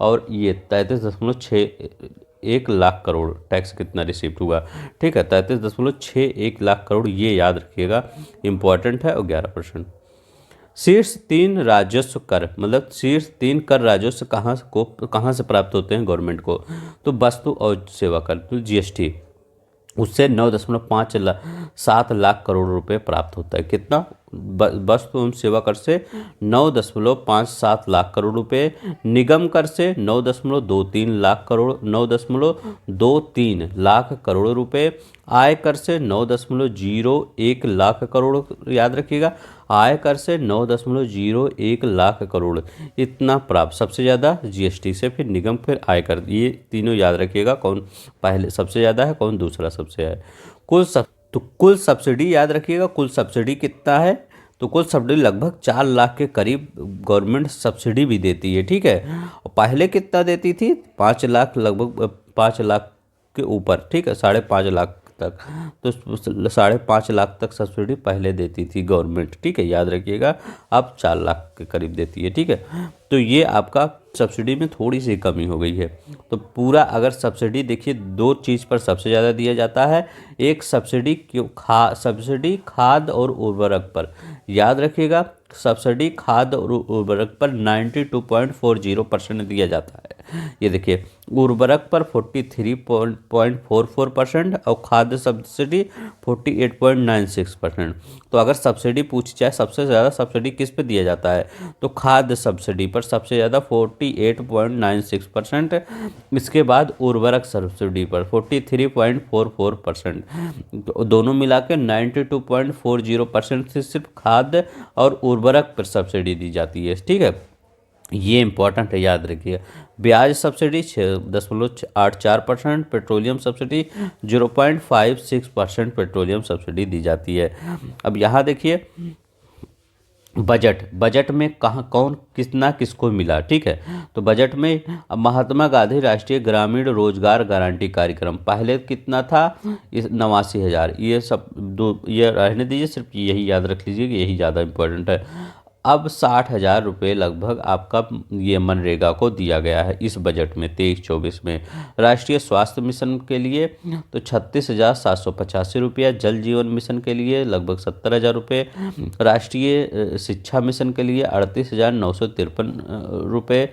A: और ये 33.61 लाख करोड़ टैक्स कितना रिसीव्ड हुआ। ठीक है, 33.61 लाख करोड़, ये याद रखिएगा, इम्पॉर्टेंट है, और 11%। शीर्ष तीन राजस्व कर, मतलब शीर्ष तीन कर राजस्व कहाँ से प्राप्त होते हैं गवर्नमेंट को? तो वस्तु और सेवा कर, तो जीएसटी, उससे 9.7 लाख करोड़ रुपए प्राप्त होता है। कितना? वस्तु एवं सेवा कर से 9.57 लाख करोड़ रुपए, निगम कर से 9.23 लाख करोड़ 9.23 लाख करोड़ रुपए, आय कर से 9.01 लाख करोड़, याद रखिएगा, आय कर से 9.01 लाख करोड़, इतना प्राप्त। सबसे ज़्यादा जीएसटी से, फिर निगम, फिर आयकर, ये तीनों याद रखिएगा, कौन पहले सबसे ज़्यादा है, कौन दूसरा सबसे है। तो कुल सब्सिडी याद रखिएगा, कुल सब्सिडी कितना है? तो कुल सब्सिडी लगभग 4 लाख के करीब गवर्नमेंट सब्सिडी भी देती है, ठीक है। और पहले कितना देती थी? 5 लाख, लगभग 5 लाख के ऊपर, ठीक है, 5.5 लाख तक। तो 5.5 लाख तक सब्सिडी पहले देती थी गवर्नमेंट, ठीक है, याद रखिएगा। अब 4 लाख के करीब देती है, ठीक है। तो ये आपका सब्सिडी में थोड़ी सी कमी हो गई है। तो पूरा अगर सब्सिडी देखिए, दो चीज़ पर सबसे ज़्यादा दिया जाता है। एक सब्सिडी सब्सिडी खाद और उर्वरक पर, याद रखिएगा, सब्सिडी खाद और उर्वरक पर 92.40% दिया जाता है। ये देखिए, उर्वरक पर 43.44% और खाद्य सब्सिडी 48.96%। तो अगर सब्सिडी पूछी जाए सबसे ज़्यादा सब्सिडी किस पे दिया जाता है, तो खाद्य सब्सिडी पर सबसे ज़्यादा 48.96%। इसके बाद उर्वरक सब्सिडी पर 43.44%। तो दोनों मिला के 92.40% से सिर्फ खाद्य और उर्वरक पर सब्सिडी दी जाती है, ठीक है। ये इंपॉर्टेंट है, याद रखिए। ब्याज subsidy 6.84%, petroleum subsidy 0.56% petroleum subsidy दी जाती है। अब यहाँ देखिए, बजट में कहाँ कौन कितना किसको मिला, ठीक है। तो बजट में महात्मा गांधी राष्ट्रीय ग्रामीण रोजगार गारंटी कार्यक्रम पहले कितना था? 89,000। ये सब ये रहने दीजिए, सिर्फ यही याद रख लीजिए कि यही ज़्यादा इम्पोर्टेंट है। अब 60,000 रुपये लगभग आपका ये मनरेगा को दिया गया है इस बजट में 23-24 में। राष्ट्रीय स्वास्थ्य मिशन के लिए तो 36,785 रुपया, जल जीवन मिशन के लिए लगभग 70,000 रुपये, राष्ट्रीय शिक्षा मिशन के लिए 38,953 रुपये।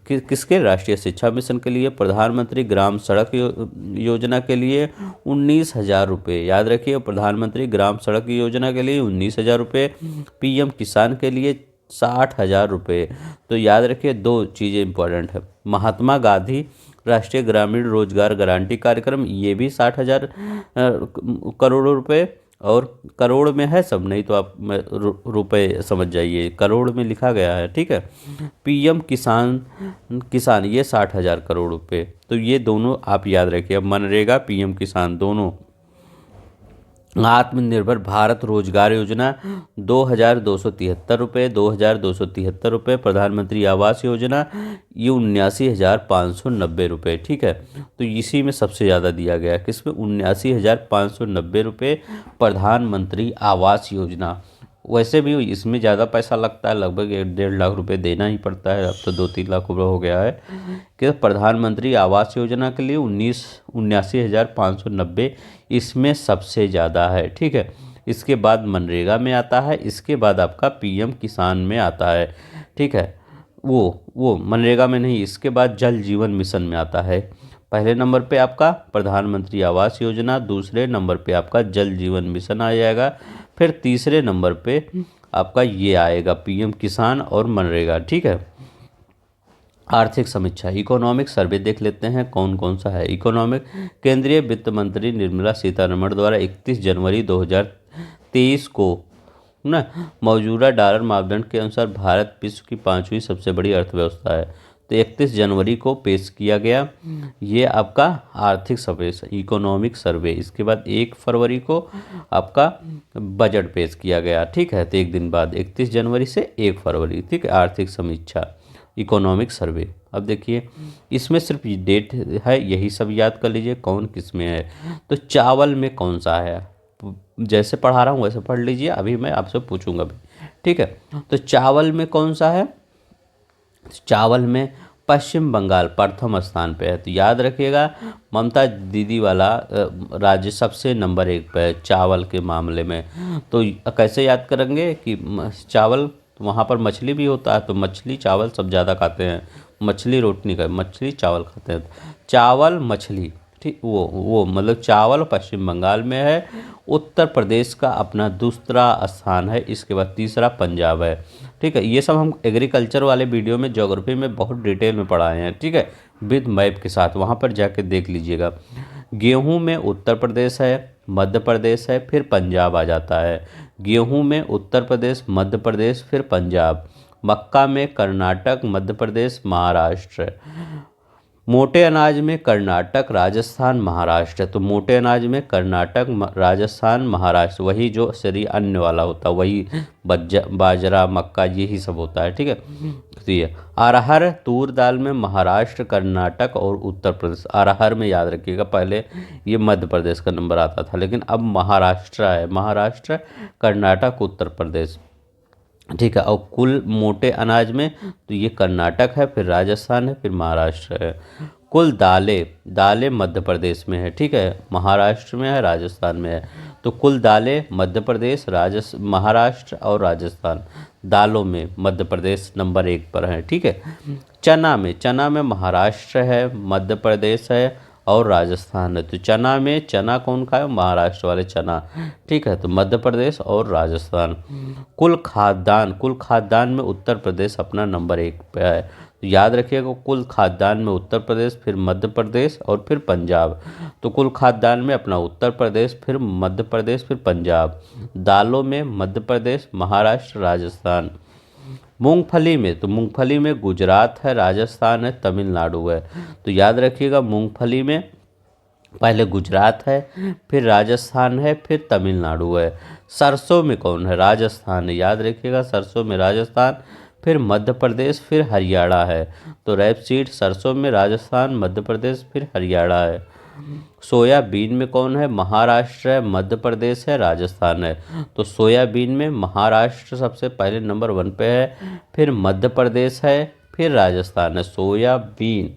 A: किसके? राष्ट्रीय शिक्षा मिशन के लिए। प्रधानमंत्री ग्राम सड़क योजना के लिए 19,000 रुपये, याद रखिए, प्रधानमंत्री ग्राम सड़क योजना के लिए 19,000 रुपये। पीएम किसान के लिए 60,000 रुपये। तो याद रखिए, दो चीज़ें इंपॉर्टेंट है, महात्मा गांधी राष्ट्रीय ग्रामीण रोजगार गारंटी कार्यक्रम, ये भी 60,000 करोड़ रुपए, और करोड़ में है सब, नहीं तो आप रुपए समझ जाइए, करोड़ में लिखा गया है, ठीक है। पीएम किसान ये 60,000 करोड़ रुपए। तो ये दोनों आप याद रखिए, मनरेगा, पीएम किसान दोनों। आत्मनिर्भर भारत रोजगार योजना 2,273 रुपये, 2,273 रुपये। प्रधानमंत्री आवास योजना ये 79,590 रुपये, ठीक है। तो इसी में सबसे ज़्यादा दिया गया, किसमें? 79,590 रुपये प्रधानमंत्री आवास योजना। वैसे भी इसमें ज़्यादा पैसा लगता है, लगभग 1.5 लाख रुपए देना ही पड़ता है, अब तो 2-3 लाख रुपये हो गया है। कि प्रधानमंत्री आवास योजना के लिए 79,590 इसमें सबसे ज़्यादा है, ठीक है। इसके बाद मनरेगा में आता है, इसके बाद आपका पीएम किसान में आता है, ठीक है। वो मनरेगा में नहीं, इसके बाद जल जीवन मिशन में आता है। पहले नंबर पे आपका प्रधानमंत्री आवास योजना, दूसरे नंबर पे आपका जल जीवन मिशन आ जाएगा, फिर तीसरे नंबर पे आपका ये आएगा पीएम किसान और मनरेगा, ठीक है। आर्थिक समीक्षा, इकोनॉमिक सर्वे देख लेते हैं कौन कौन सा है। इकोनॉमिक, केंद्रीय वित्त मंत्री निर्मला सीतारमण द्वारा 31 जनवरी 2023 को ना मौजूदा डॉलर मापदंड के अनुसार भारत विश्व की 5वीं सबसे बड़ी अर्थव्यवस्था है। तो 31 जनवरी को पेश किया गया ये आपका आर्थिक सर्वे, इकोनॉमिक सर्वे। इसके बाद 1 फरवरी को आपका बजट पेश किया गया, ठीक है। तो एक दिन बाद 31 जनवरी से 1 फरवरी, ठीक है। आर्थिक समीक्षा, इकोनॉमिक सर्वे। अब देखिए, इसमें सिर्फ डेट है, यही सब याद कर लीजिए कौन किस में है। तो चावल में कौन सा है, जैसे पढ़ा रहा हूँ वैसे पढ़ लीजिए, अभी मैं आपसे पूछूंगा भी, ठीक है। तो चावल में कौन सा है? चावल में पश्चिम बंगाल प्रथम स्थान पे है। तो याद रखिएगा ममता दीदी वाला राज्य सबसे नंबर 1 पे है चावल के मामले में। तो कैसे याद करेंगे कि चावल वहाँ पर मछली भी होता है, तो मछली चावल सब ज़्यादा खाते हैं, मछली रोटी नहीं खाते, मछली चावल खाते हैं। चावल मछली, ठीक, वो मतलब चावल पश्चिम बंगाल में है। उत्तर प्रदेश का अपना दूसरा स्थान है, इसके बाद तीसरा पंजाब है। ठीक है, ये सब हम एग्रीकल्चर वाले वीडियो में ज्योग्राफी में बहुत डिटेल में पढ़ाए हैं। ठीक है, विद मैप के साथ, वहाँ पर जाके देख लीजिएगा। गेहूं में उत्तर प्रदेश है, मध्य प्रदेश है, फिर पंजाब आ जाता है। गेहूं में उत्तर प्रदेश, मध्य प्रदेश, फिर पंजाब। मक्का में कर्नाटक, मध्य प्रदेश, महाराष्ट्र। मोटे अनाज में कर्नाटक, राजस्थान, महाराष्ट्र। तो मोटे अनाज में कर्नाटक, राजस्थान, महाराष्ट्र, वही जो शरीर अन्न वाला होता है, वही बाजरा, मक्का, यही सब होता है। ठीक है, तो ये अरहर तूर दाल में महाराष्ट्र, कर्नाटक और उत्तर प्रदेश। अरहर में याद रखिएगा पहले ये मध्य प्रदेश का नंबर आता था, लेकिन अब महाराष्ट्र है, महाराष्ट्र, कर्नाटक, उत्तर प्रदेश। ठीक है, और कुल मोटे अनाज में तो ये कर्नाटक है, फिर राजस्थान है, फिर महाराष्ट्र है। कुल दालें, दालें मध्य प्रदेश में है। ठीक है, महाराष्ट्र में है, राजस्थान में है। तो कुल दालें मध्य प्रदेश, महाराष्ट्र और राजस्थान। दालों में मध्य प्रदेश नंबर 1 पर है। ठीक है, चना में महाराष्ट्र है, मध्य प्रदेश है और राजस्थान है। तो चना कौन खाए, महाराष्ट्र वाले चना। ठीक है, तो मध्य प्रदेश और राजस्थान। कुल खाद्यान्न में उत्तर प्रदेश अपना नंबर 1 पे है। तो याद रखिएगा कुल खाद्यान्न में उत्तर प्रदेश, फिर मध्य प्रदेश और फिर पंजाब। तो कुल खाद्यान्न में अपना उत्तर प्रदेश, फिर मध्य प्रदेश, फिर पंजाब। दालों में मध्य प्रदेश, महाराष्ट्र, राजस्थान। मूंगफली में गुजरात है, राजस्थान है, तमिलनाडु है। तो याद रखिएगा मूंगफली में पहले गुजरात है, फिर राजस्थान है, फिर तमिलनाडु है। सरसों में कौन है, राजस्थान है। याद रखिएगा सरसों में राजस्थान, फिर मध्य प्रदेश, फिर हरियाणा है। तो रैपसीड सरसों में राजस्थान, मध्य प्रदेश, फिर हरियाणा है। सोयाबीन में कौन है, महाराष्ट्र है, मध्य प्रदेश है, राजस्थान है। तो सोयाबीन में महाराष्ट्र सबसे पहले नंबर 1 पे है, फिर मध्य प्रदेश है, फिर राजस्थान है। सोयाबीन,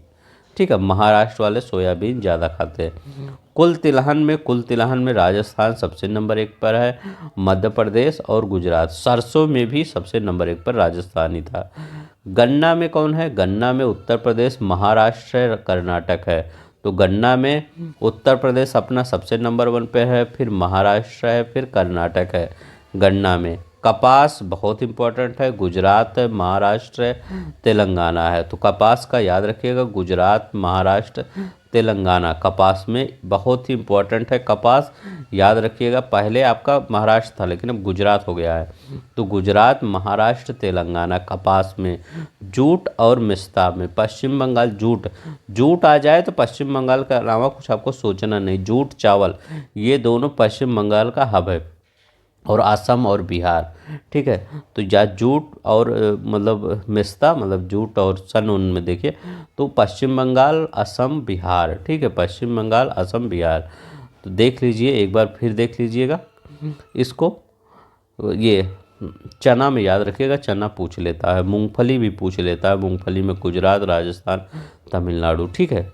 A: ठीक है, महाराष्ट्र वाले सोयाबीन ज़्यादा खाते हैं। कुल तिलहन में राजस्थान सबसे नंबर 1 पर है, मध्य प्रदेश और गुजरात। सरसों में भी सबसे नंबर 1 पर राजस्थान ही था। गन्ना में कौन है, गन्ना में उत्तर प्रदेश, महाराष्ट्र, कर्नाटक है। तो गन्ना में उत्तर प्रदेश अपना सबसे नंबर 1 पे है, फिर महाराष्ट्र है, फिर कर्नाटक है। गन्ना में कपास बहुत इंपॉर्टेंट है, गुजरात है, महाराष्ट्र है, तेलंगाना है। तो कपास का याद रखिएगा गुजरात, महाराष्ट्र, तेलंगाना। कपास में बहुत ही इंपॉर्टेंट है कपास, याद रखिएगा। पहले आपका महाराष्ट्र था लेकिन अब गुजरात हो गया है। तो गुजरात, महाराष्ट्र, तेलंगाना कपास में। जूट और मिस्ता में पश्चिम बंगाल। जूट आ जाए तो पश्चिम बंगाल के अलावा कुछ आपको सोचना नहीं। जूट, चावल, ये दोनों पश्चिम बंगाल का हब है, और असम और बिहार। ठीक है, तो या जूट और मतलब मिस्ता, मतलब जूट और सन, उनमें देखिए तो पश्चिम बंगाल, असम, बिहार। ठीक है, पश्चिम बंगाल, असम, बिहार। तो देख लीजिए एक बार फिर देख लीजिएगा इसको। ये चना में याद रखिएगा, चना पूछ लेता है, मूंगफली भी पूछ लेता है। मूंगफली में गुजरात, राजस्थान, तमिलनाडु। ठीक है,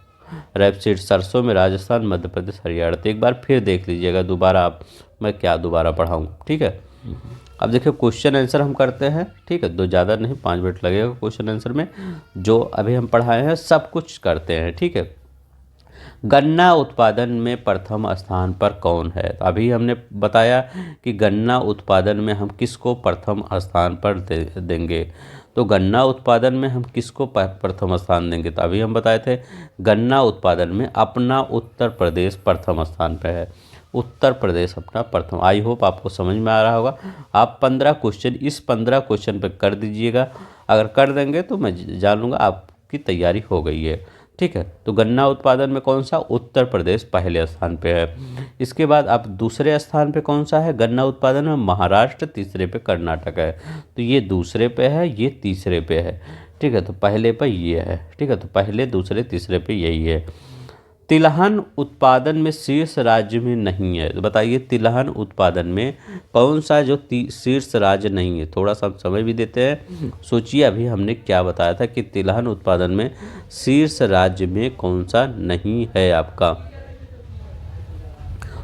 A: रेपसीड सरसों में राजस्थान, मध्य प्रदेश, हरियाणा। तो एक बार फिर देख लीजिएगा दोबारा आप, मैं क्या दोबारा पढ़ाऊँ। ठीक है, अब देखिए क्वेश्चन आंसर हम करते हैं। ठीक है, दो ज़्यादा नहीं, 5 मिनट लगेगा क्वेश्चन आंसर में। जो अभी हम पढ़ाए हैं सब कुछ करते हैं। ठीक है, गन्ना उत्पादन में प्रथम स्थान पर कौन है। तो अभी हमने बताया कि गन्ना उत्पादन में हम किसको प्रथम स्थान पर देंगे। तो गन्ना उत्पादन में हम किसको प्रथम स्थान देंगे, तो अभी हम बताए थे गन्ना उत्पादन में अपना उत्तर प्रदेश प्रथम स्थान पर है। उत्तर प्रदेश अपना प्रथम। आई होप आपको समझ में आ रहा होगा। आप 15 क्वेश्चन इस 15 क्वेश्चन पर कर दीजिएगा। अगर कर देंगे तो मैं जान लूँगा आपकी तैयारी हो गई है। ठीक है, तो गन्ना उत्पादन में कौन सा, उत्तर प्रदेश पहले स्थान पे है। इसके बाद अब दूसरे स्थान पे कौन सा है, गन्ना उत्पादन में महाराष्ट्र, तीसरे पे कर्नाटक है। तो ये दूसरे पे है, ये तीसरे पे है। ठीक है, तो पहले पे ये है। ठीक है, तो पहले, दूसरे, तीसरे पे यही है। तिलहन उत्पादन में शीर्ष राज्य में नहीं है। तो बताइए तिलहन उत्पादन में कौन सा जो शीर्ष राज्य नहीं है। थोड़ा सा हम समय भी देते हैं, सोचिए अभी हमने क्या बताया था कि तिलहन उत्पादन में शीर्ष राज्य में कौन सा नहीं है आपका।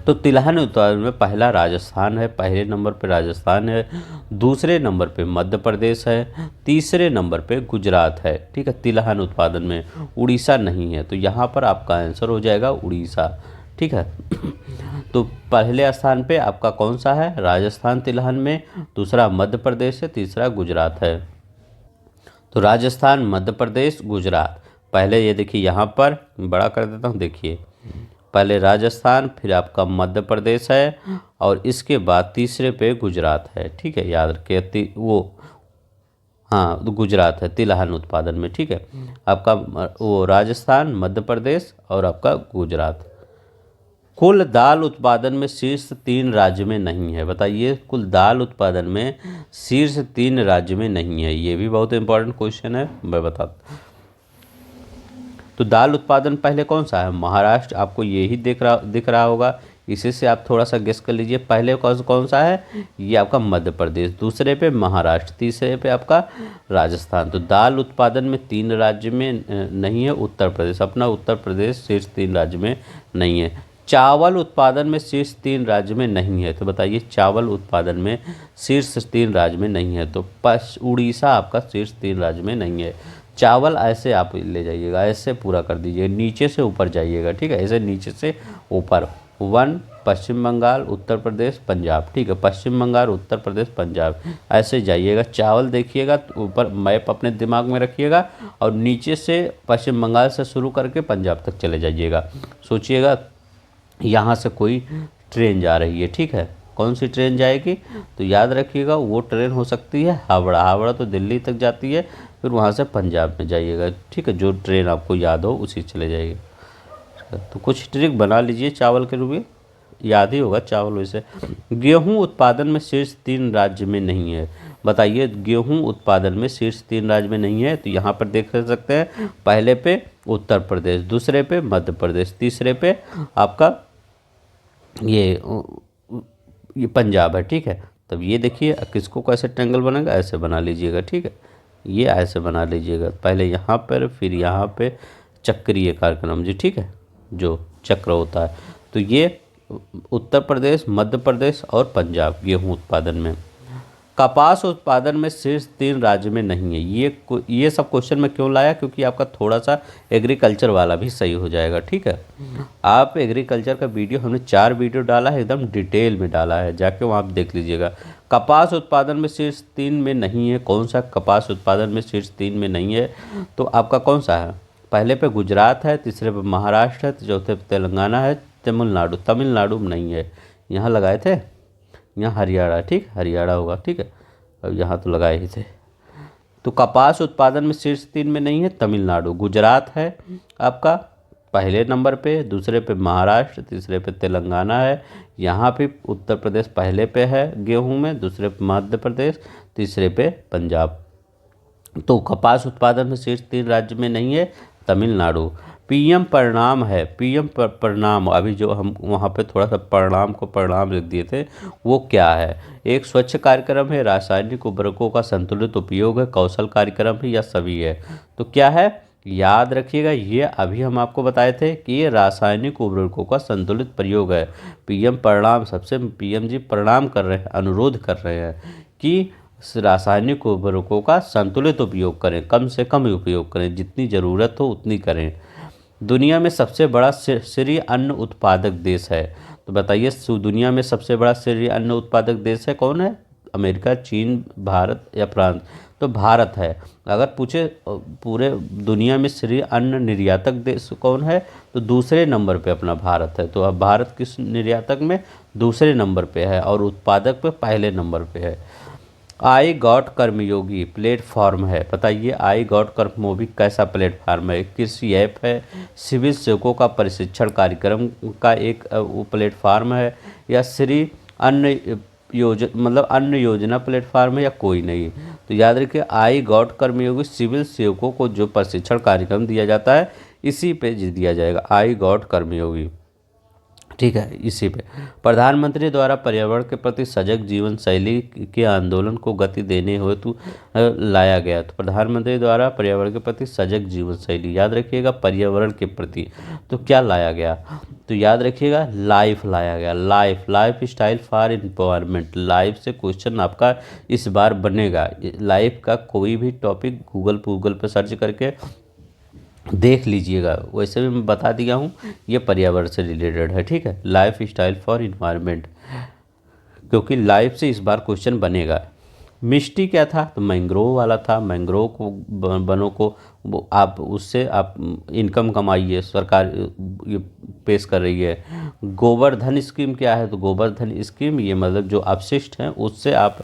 A: तो तिलहन उत्पादन में पहला राजस्थान है, पहले नंबर पे राजस्थान है, दूसरे नंबर पे मध्य प्रदेश है, तीसरे नंबर पे गुजरात है। ठीक है, तिलहन उत्पादन में उड़ीसा नहीं है, तो यहाँ पर आपका आंसर हो जाएगा उड़ीसा। ठीक है, तो पहले स्थान पे आपका कौन सा है, राजस्थान तिलहन में, दूसरा मध्य प्रदेश है, तीसरा गुजरात है। तो राजस्थान, मध्य प्रदेश, गुजरात। पहले ये देखिए यहाँ पर बड़ा कर देता हूँ, देखिए पहले राजस्थान, फिर आपका मध्य प्रदेश है, और इसके बाद तीसरे पे गुजरात है। ठीक है, याद रखिए वो, हाँ तो गुजरात है तिलहन उत्पादन में। ठीक है, आपका वो राजस्थान, मध्य प्रदेश और आपका गुजरात। कुल दाल उत्पादन में शीर्ष 3 राज्य में नहीं है। बताइए कुल दाल उत्पादन में शीर्ष 3 राज्य में नहीं है। ये भी बहुत इंपॉर्टेंट क्वेश्चन है, मैं बताता। तो दाल उत्पादन पहले कौन सा है, महाराष्ट्र, आपको यही दिख रहा होगा, इसी से आप थोड़ा सा गेस कर लीजिए। पहले कौन सा है, ये आपका मध्य प्रदेश, दूसरे पे महाराष्ट्र, तीसरे पे आपका राजस्थान। तो दाल उत्पादन में 3 राज्य में नहीं है, उत्तर प्रदेश, अपना उत्तर प्रदेश शीर्ष 3 राज्य में नहीं है। चावल उत्पादन में शीर्ष 3 राज्य में नहीं है। तो बताइए चावल उत्पादन में शीर्ष 3 राज्य में नहीं है, तो उड़ीसा आपका शीर्ष 3 राज्य में नहीं है। चावल ऐसे आप ले जाइएगा, ऐसे पूरा कर दीजिएगा, नीचे से ऊपर जाइएगा। ठीक है, ऐसे नीचे से ऊपर 1 पश्चिम बंगाल, उत्तर प्रदेश, पंजाब। ठीक है, पश्चिम बंगाल, उत्तर प्रदेश, पंजाब, ऐसे जाइएगा। चावल देखिएगा ऊपर, मैप अपने दिमाग में रखिएगा, और नीचे से पश्चिम बंगाल से शुरू करके पंजाब तक चले जाइएगा। सोचिएगा यहाँ से कोई ट्रेन जा रही है। ठीक है, कौन सी ट्रेन जाएगी, तो याद रखिएगा वो ट्रेन हो सकती है हावड़ा। हावड़ा तो दिल्ली तक जाती है, फिर वहाँ से पंजाब में जाइएगा। ठीक है, जो ट्रेन आपको याद हो उसी चले जाइएगा। तो कुछ ट्रिक बना लीजिए चावल के रूप में, याद ही होगा चावल। वैसे गेहूं उत्पादन में शीर्ष 3 राज्य में नहीं है। बताइए गेहूं उत्पादन में शीर्ष 3 राज्य में नहीं है। तो यहाँ पर देख सकते हैं, पहले पे उत्तर प्रदेश, दूसरे पे मध्य प्रदेश, तीसरे पे आपका ये पंजाब है। ठीक है, तब ये देखिए किसको कैसे ट्रायंगल बनेगा, ऐसे बना लीजिएगा। ठीक है, ये ऐसे बना लीजिएगा, पहले यहाँ पर फिर यहाँ पे चक्रीय कार्यक्रम जी। ठीक है, जो चक्र होता है। तो ये उत्तर प्रदेश, मध्य प्रदेश और पंजाब गेहूं उत्पादन में। कपास उत्पादन में शीर्ष 3 राज्य में नहीं है। ये सब क्वेश्चन मैं क्यों लाया, क्योंकि आपका थोड़ा सा एग्रीकल्चर वाला भी सही हो जाएगा। ठीक है, आप एग्रीकल्चर का वीडियो, हमने 4 वीडियो डाला है, एकदम डिटेल में डाला है, जाके वहाँ आप देख लीजिएगा। कपास उत्पादन में शीर्ष 3 में नहीं है। कौन सा कपास उत्पादन में शीर्ष 3 में नहीं है, तो आपका कौन सा है, पहले पे गुजरात है, तीसरे पे महाराष्ट्र है, चौथे पे तेलंगाना है, तमिलनाडु में नहीं है। यहाँ लगाए थे, यहाँ हरियाणा। ठीक, हरियाणा होगा। ठीक है, अब यहाँ तो लगाए ही थे। तो कपास उत्पादन में शीर्ष 3 में नहीं है तमिलनाडु। गुजरात है आपका पहले नंबर पे, दूसरे पे महाराष्ट्र, तीसरे पे तेलंगाना है। यहाँ पे उत्तर प्रदेश पहले पे है गेहूं में, दूसरे पे मध्य प्रदेश, तीसरे पे पंजाब। तो कपास उत्पादन में शीर्ष 3 राज्य में नहीं है तमिलनाडु। पीएम परिणाम है, पीएम परिणाम, अभी जो हम वहाँ पे थोड़ा सा परिणाम को परिणाम लिख दिए थे, वो क्या है, एक स्वच्छ कार्यक्रम है, रासायनिक उर्वरकों का संतुलित उपयोग है, कौशल कार्यक्रम है, या सभी है। तो क्या है, याद रखिएगा, ये अभी हम आपको बताए थे कि ये रासायनिक उर्वरकों का संतुलित प्रयोग है। पीएम परिणाम, सबसे पीएम जी परिणाम कर रहे हैं, अनुरोध कर रहे हैं कि रासायनिक उर्वरकों का संतुलित उपयोग करें, कम से कम उपयोग करें, जितनी ज़रूरत हो उतनी करें। दुनिया में सबसे बड़ा श्रेय अन्न उत्पादक देश है। तो बताइए दुनिया में सबसे बड़ा श्रेय अन्न उत्पादक देश है कौन है, अमेरिका, चीन, भारत या फ्रांस। तो भारत है। अगर पूछे पूरे दुनिया में श्रेय अन्न निर्यातक देश कौन है, तो दूसरे नंबर पे अपना भारत है। तो अब भारत किस निर्यातक में, दूसरे नंबर पे है, और उत्पादक पे पहले नंबर पे है। आई गॉट कर्मयोगी प्लेटफॉर्म है। बताइए आई गॉट कर्मयोगी कैसा प्लेटफॉर्म है, कृषि ऐप है, सिविल सेवकों का प्रशिक्षण कार्यक्रम का एक प्लेटफॉर्म है, या श्री अन्न अन्न योजना प्लेटफॉर्म है, या कोई नहीं। तो याद रखिए आई गॉट कर्मयोगी सिविल सेवकों को जो प्रशिक्षण कार्यक्रम दिया जाता है, इसी पे दिया जाएगा, आई गॉट कर्मयोगी। ठीक है, इसी पे प्रधानमंत्री द्वारा पर्यावरण के प्रति सजग जीवन शैली के आंदोलन को गति देने हेतु लाया गया। तो प्रधानमंत्री द्वारा पर्यावरण के प्रति सजग जीवन शैली, याद रखिएगा पर्यावरण के प्रति तो क्या लाया गया, तो याद रखिएगा लाइफ लाया गया। Life style for environment, life से क्वेश्चन आपका इस बार बनेगा। लाइफ का कोई भी टॉपिक गूगल पे सर्च करके देख लीजिएगा, वैसे भी मैं बता दिया हूँ, ये पर्यावरण से रिलेटेड है। ठीक है, लाइफ स्टाइल फॉर इन्वायरमेंट, क्योंकि लाइफ से इस बार क्वेश्चन बनेगा। मिष्टी क्या था, तो मैंग्रोव वाला था। मैंग्रोव को वनों को आप उससे आप इनकम कमाइए, सरकार ये पेश कर रही है। गोवर्धन स्कीम क्या है, तो गोवर्धन स्कीम ये मतलब जो अपशिष्ट हैं उससे आप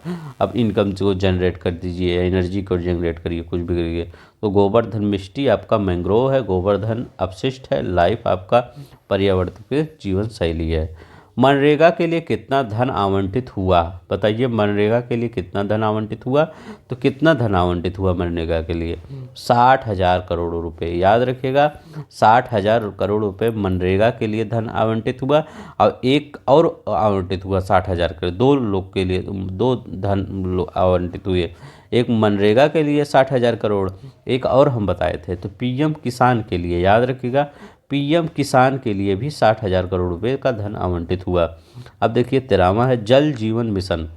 A: इनकम को जनरेट कर दीजिए, एनर्जी को जनरेट करिए, कुछ भी करिए। तो गोवर्धन मिष्टी आपका मैंग्रोव है, गोवर्धन अपशिष्ट है, लाइफ आपका पर्यावरण के जीवन शैली है। मनरेगा के लिए कितना धन आवंटित हुआ, बताइए मनरेगा के लिए कितना धन आवंटित हुआ, तो कितना धन आवंटित हुआ मनरेगा के लिए 60,000 करोड़ रुपए, याद रखिएगा 60,000 करोड़ रुपए मनरेगा के लिए धन आवंटित हुआ। और एक और आवंटित हुआ 60,000 करोड़, दो लोग के लिए दो धन आवंटित हुए, एक मनरेगा के लिए 60,000 करोड़, एक और हम बताए थे तो पीएम किसान के लिए, याद रखिएगा पीएम किसान के लिए भी 60,000 करोड़ रुपए का धन आवंटित हुआ। अब देखिए 13वां है जल जीवन मिशन,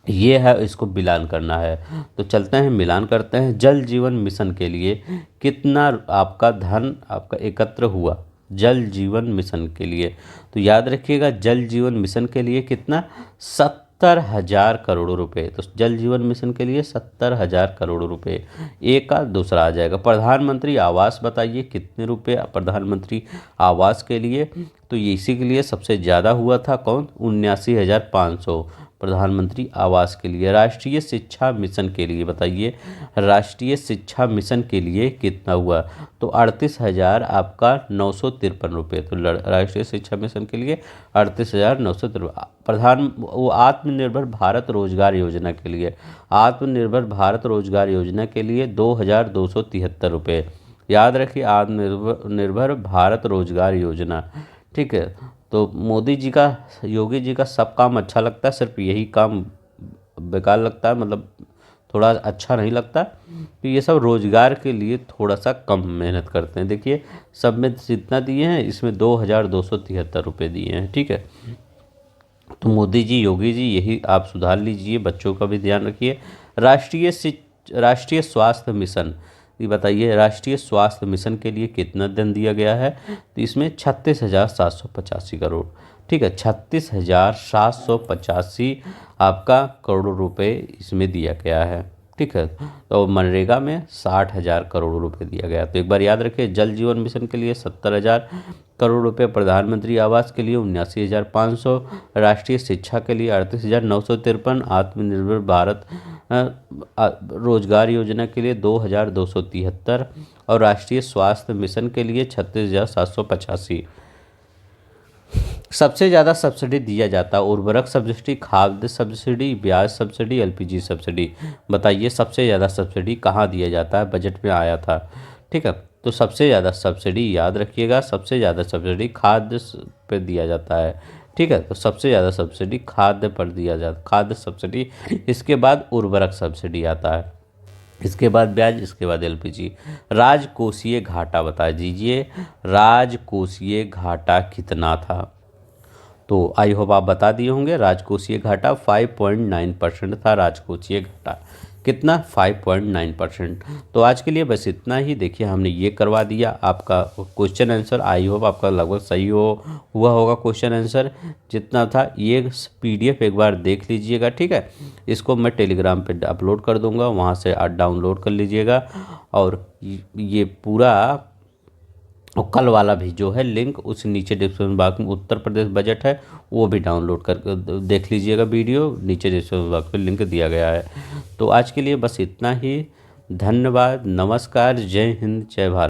A: ये है, इसको मिलान करना है। तो चलते हैं मिलान करते हैं। जल जीवन मिशन के लिए कितना आपका धन आपका एकत्र हुआ, जल जीवन मिशन के लिए, तो याद रखिएगा जल जीवन मिशन के लिए कितना 70,000 करोड़ रुपए। तो जल जीवन मिशन के लिए 70,000 करोड़ रुपए, एक का दूसरा आ जाएगा। प्रधानमंत्री आवास बताइए कितने रुपए प्रधानमंत्री आवास के लिए, तो ये इसी के लिए सबसे ज़्यादा हुआ था कौन, 79,500 प्रधानमंत्री आवास के लिए। राष्ट्रीय शिक्षा मिशन के लिए बताइए, राष्ट्रीय शिक्षा मिशन के लिए कितना हुआ, तो 38,000 आपका 953 रुपये। तो राष्ट्रीय शिक्षा मिशन के लिए 38,953। वो आत्मनिर्भर भारत रोजगार योजना के लिए, आत्मनिर्भर भारत रोजगार योजना के लिए 2,273 रुपये, याद रखिए आत्मनिर्भर भारत रोजगार योजना। ठीक है, तो मोदी जी का योगी जी का सब काम अच्छा लगता है, सिर्फ यही काम बेकार लगता है, मतलब थोड़ा अच्छा नहीं लगता। तो ये सब रोजगार के लिए थोड़ा सा कम मेहनत करते हैं। देखिए सब में जितना दिए हैं इसमें 2,273 रुपये दिए हैं। ठीक है, तो मोदी जी योगी जी यही आप सुधार लीजिए, बच्चों का भी ध्यान रखिए। राष्ट्रीय स्वास्थ्य मिशन, ये बताइए राष्ट्रीय स्वास्थ्य मिशन के लिए कितना धन दिया गया है, तो इसमें 36,785 करोड़। ठीक है, 36,785 आपका करोड़ रुपए इसमें दिया गया है। ठीक है, तो मनरेगा में 60,000 करोड़ रुपए दिया गया। तो एक बार याद रखिए जल जीवन मिशन के लिए 70,000 करोड़ रुपए, प्रधानमंत्री आवास के लिए 79,500, राष्ट्रीय शिक्षा के लिए 38,953, आत्मनिर्भर भारत रोजगार योजना के लिए 2,273 और राष्ट्रीय स्वास्थ्य मिशन के लिए 36,785। सबसे ज़्यादा सब्सिडी दिया जाता है उर्वरक सब्सिडी, खाद्य सब्सिडी, ब्याज सब्सिडी, एलपीजी सब्सिडी। बताइए सबसे ज़्यादा सब्सिडी कहाँ दिया जाता है, बजट में आया था। ठीक है, तो सबसे ज़्यादा सब्सिडी याद रखिएगा, सबसे ज़्यादा सब्सिडी खाद्य पे दिया जाता है। ठीक है, तो सबसे ज़्यादा सब्सिडी खाद्य पर दिया जाता, खाद्य सब्सिडी, इसके बाद उर्वरक सब्सिडी आता है, इसके बाद ब्याज, इसके बाद एलपीजी। राजकोषीय घाटा बता दीजिए, राजकोषीय घाटा कितना था, तो आई होप आप बता दिए होंगे। राजकोषीय घाटा 5.9% था, राजकोषीय घाटा कितना 5.9%। तो आज के लिए बस इतना ही। देखिए हमने ये करवा दिया आपका क्वेश्चन आंसर, आई होप आपका लगभग सही हुआ होगा क्वेश्चन आंसर जितना था। ये पीडीएफ एक बार देख लीजिएगा। ठीक है, इसको मैं टेलीग्राम पे अपलोड कर दूंगा, वहाँ से आप डाउनलोड कर लीजिएगा। और ये पूरा और कल वाला भी जो है लिंक उस नीचे डिस्क्रिप्शन बॉक्स में उत्तर प्रदेश बजट है वो भी डाउनलोड कर देख लीजिएगा, वीडियो नीचे डिस्क्रिप्शन बॉक्स में लिंक दिया गया है। तो आज के लिए बस इतना ही, धन्यवाद, नमस्कार, जय हिंद, जय भारत।